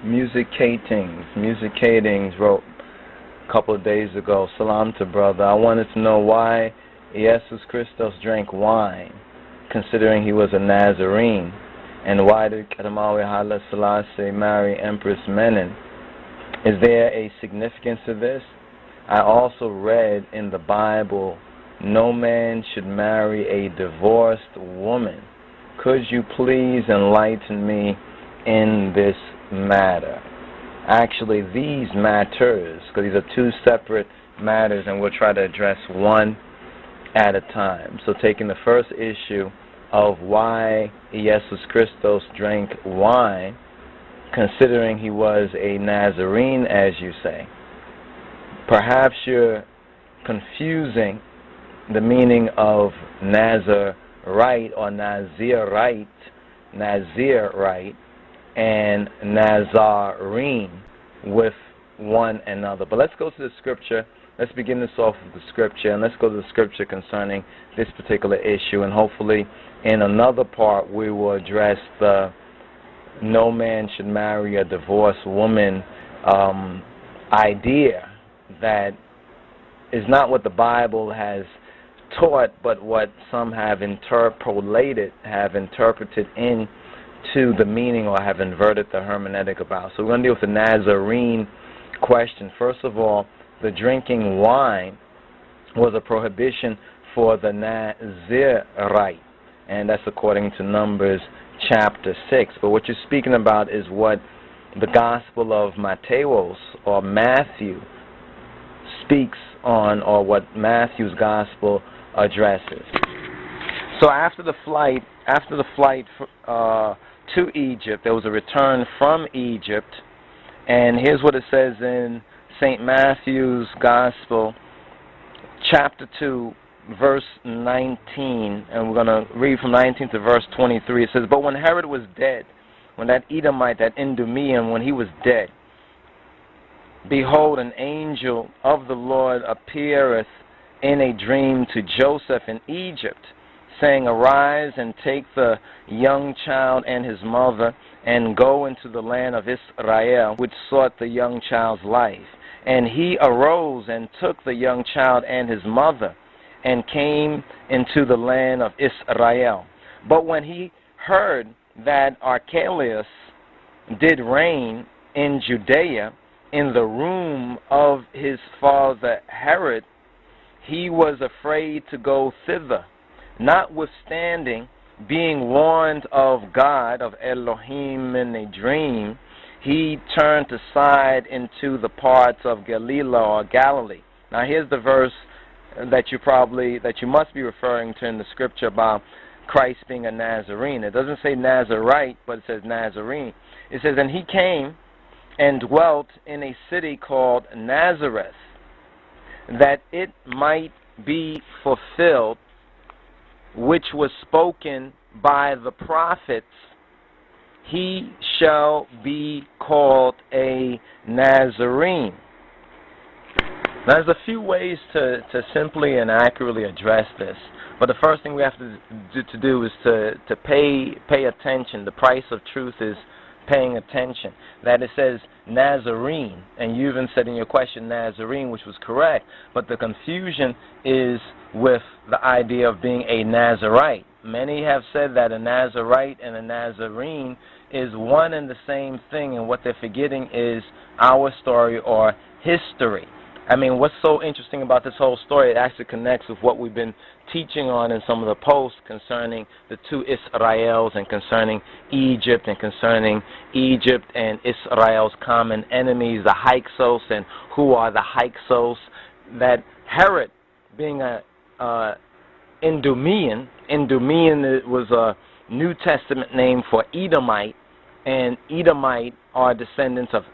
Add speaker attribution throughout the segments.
Speaker 1: Musicatings wrote a couple of days ago, Salam to brother. I wanted to know why Jesus Christos drank wine, considering he was a Nazarene, and why did Kadamawi Haile Selassie marry Empress Menen? Is there a significance to this? I also read in the Bible, no man should marry a divorced woman. Could you please enlighten me in this matter? Actually, these matters, because these are two separate matters, and we'll try to address one at a time. So taking the first issue of why Jesus Christos drank wine, considering he was a Nazarene, as you say. Perhaps you're confusing the meaning of Nazarite or Nazirite and Nazarene with one another. But let's go to the scripture. Let's begin this off with the scripture, and let's go to the scripture concerning this particular issue, and hopefully in another part we will address the no man should marry a divorced woman idea that is not what the Bible has taught, but what some have interpolated, have interpreted into the meaning, or have inverted the hermeneutic about. So we're going to deal with the Nazarene question. First of all, the drinking wine was a prohibition for the Nazirite, and that's according to Numbers chapter 6. But what you're speaking about is what the Gospel of Matthäus or Matthew speaks on, or what Matthew's Gospel addresses. So after the flight to Egypt, there was a return from Egypt, and here's what it says in St. Matthew's Gospel, chapter 2, verse 19, and we're going to read from 19 to verse 23. It says, "But when Herod was dead, when that Edomite, that Idumean, when he was dead, behold, an angel of the Lord appeareth in a dream to Joseph in Egypt, saying, Arise and take the young child and his mother, and go into the land of Israel, which sought the young child's life. And he arose and took the young child and his mother, and came into the land of Israel. But when he heard that Archelaus did reign in Judea, in the room of his father Herod, he was afraid to go thither. Notwithstanding, being warned of God, of Elohim in a dream, he turned aside into the parts of Galilee or Galilee." Now here's the verse that you must be referring to in the scripture about Christ being a Nazarene. It doesn't say Nazarite, but it says Nazarene. It says, "And he came and dwelt in a city called Nazareth, that it might be fulfilled, which was spoken by the prophets, he shall be called a Nazarene." Now, there's a few ways to simply and accurately address this, but the first thing we have to do is to pay attention. The price of truth is paying attention. That it says Nazarene, and you even said in your question Nazarene, which was correct, but the confusion is with the idea of being a Nazarite. Many have said that a Nazarite and a Nazarene is one and the same thing, and what they're forgetting is our story or history. I mean, what's so interesting about this whole story, it actually connects with what we've been teaching on in some of the posts concerning the two Israels, and concerning Egypt, and concerning Egypt and Israel's common enemies, the Hyksos, and who are the Hyksos. That Herod, being a Idumean was a New Testament name for Edomite, and Edomite are descendants of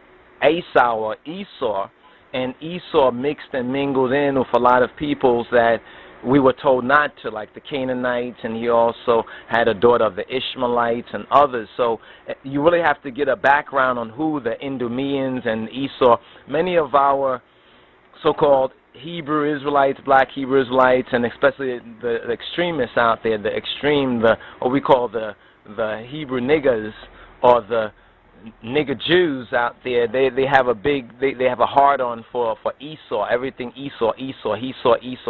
Speaker 1: Esau or Esau, and Esau mixed and mingled in with a lot of peoples that we were told not to, like the Canaanites, and he also had a daughter of the Ishmaelites and others. So you really have to get a background on who the Idumeans and Esau. Many of our so-called Hebrew Israelites, black Hebrew Israelites, and especially the extremists out there, what we call the Hebrew niggers, or the nigger Jews out there, they have a big, they have a hard on for Esau. Everything Esau,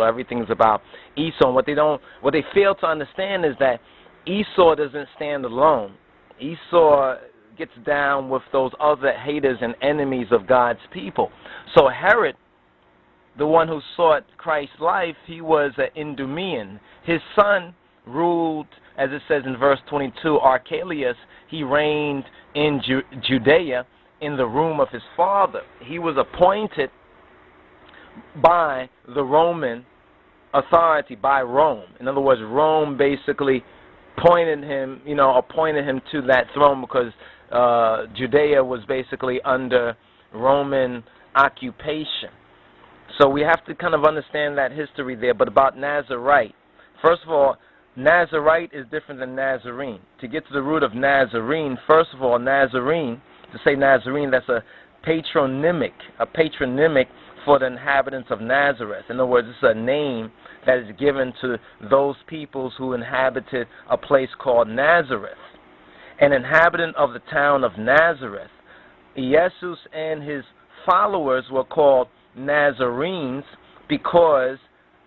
Speaker 1: everything's about Esau. And what they fail to understand is that Esau doesn't stand alone. Esau gets down with those other haters and enemies of God's people. So Herod, the one who sought Christ's life, he was an Idumean. His son ruled, as it says in verse 22, Archelaus, he reigned in Judea in the room of his father. He was appointed by the Roman authority, by Rome. In other words, Rome basically appointed him to that throne because Judea was basically under Roman occupation. So we have to kind of understand that history there. But about Nazarite, first of all, Nazarite is different than Nazarene. To get to the root of Nazarene, first of all, Nazarene, to say Nazarene, that's a patronymic for the inhabitants of Nazareth. In other words, it's a name that is given to those peoples who inhabited a place called Nazareth. An inhabitant of the town of Nazareth. Jesus and his followers were called Nazarenes because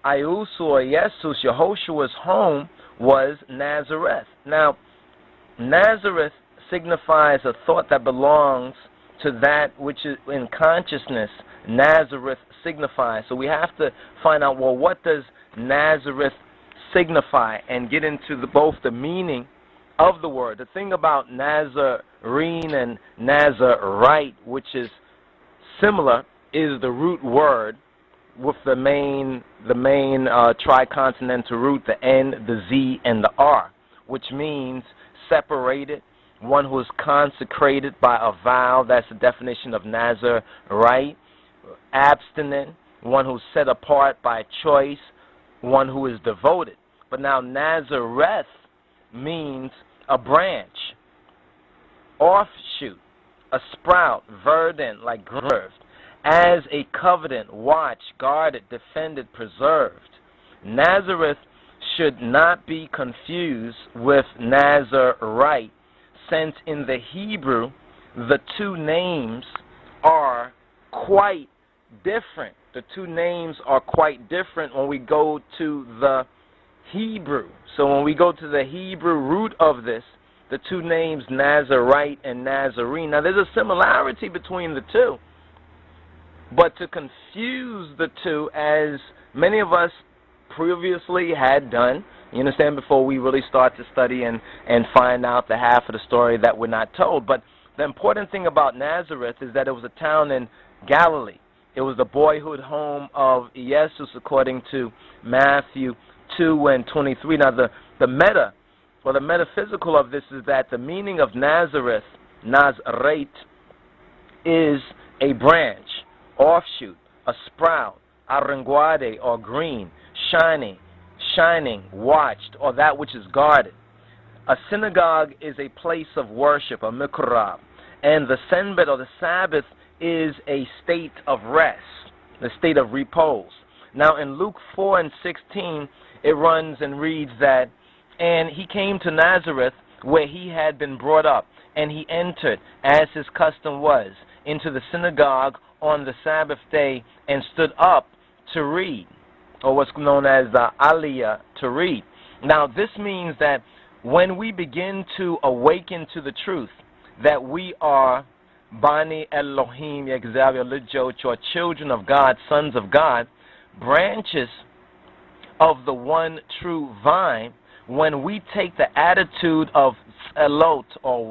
Speaker 1: Ayusu or Jesus, Yehoshua's home, was Nazareth. Now, Nazareth signifies a thought that belongs to that which is in consciousness. Nazareth signifies. So we have to find out, well, what does Nazareth signify, and get into both the meaning of the word. The thing about Nazarene and Nazarite, which is similar, is the root word with the main tricontinental root, the N, the Z, and the R, which means separated, one who is consecrated by a vow. That's the definition of Nazarite. Abstinent, one who's set apart by choice, one who is devoted. But now Nazareth means a branch, offshoot, a sprout, verdant, like growth, as a covenant, watched, guarded, defended, preserved. Nazareth should not be confused with Nazarite, since in the Hebrew the two names are quite different. The two names are quite different when we go to the Hebrew. So when we go to the Hebrew root of this, the two names Nazarite and Nazarene. Now there's a similarity between the two, but to confuse the two, as many of us previously had done, you understand, before we really start to study and find out the half of the story that we're not told. But the important thing about Nazareth is that it was a town in Galilee. It was the boyhood home of Jesus, according to Matthew 2 and 23. Now the metaphysical of this is that the meaning of Nazareth, Nazarite, is a branch, offshoot, a sprout, aranguade, or green, shining, watched, or that which is guarded. A synagogue is a place of worship, a mikrab, and the senbet, or the Sabbath, is a state of rest, the state of repose. Now in Luke 4 and 16, it runs and reads that, and he came to Nazareth, where he had been brought up, and he entered, as his custom was, into the synagogue on the Sabbath day, and stood up to read, or what's known as the aliyah, to read. Now this means that when we begin to awaken to the truth that we are Bani Elohim Yexaviah, or children of God, sons of God, branches of the one true vine, when we take the attitude of elot, or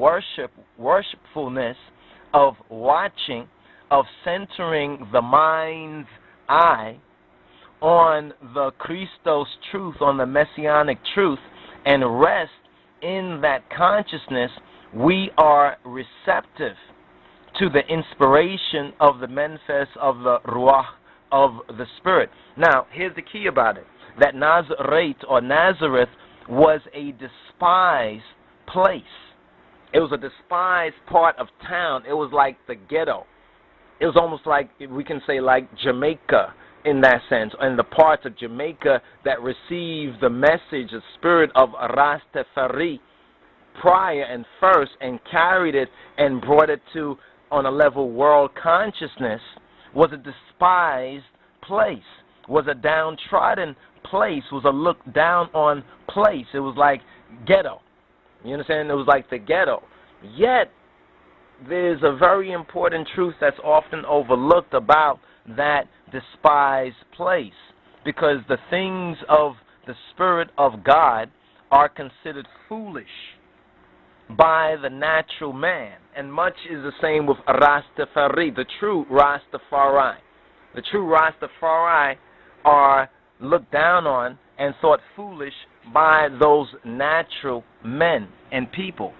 Speaker 1: worshipfulness, of watching, of centering the mind's eye on the Christos truth, on the messianic truth, and rest in that consciousness, we are receptive to the inspiration of the manifest of the Ruach of the Spirit. Now, here's the key about it, that Nazarite, or Nazareth, was a despised place. It was a despised part of town. It was like the ghetto. It was almost like, we can say, like Jamaica in that sense, and the parts of Jamaica that received the message, the spirit of Rastafari prior and first and carried it and brought it to, on a level, world consciousness, was a despised place, was a downtrodden place, was a looked down on place. It was like ghetto. You understand? It was like the ghetto. Yet, there's a very important truth that's often overlooked about that despised place, because the things of the Spirit of God are considered foolish by the natural man. And much is the same with Rastafari, the true Rastafari. The true Rastafari are looked down on and thought foolish by those natural men and people.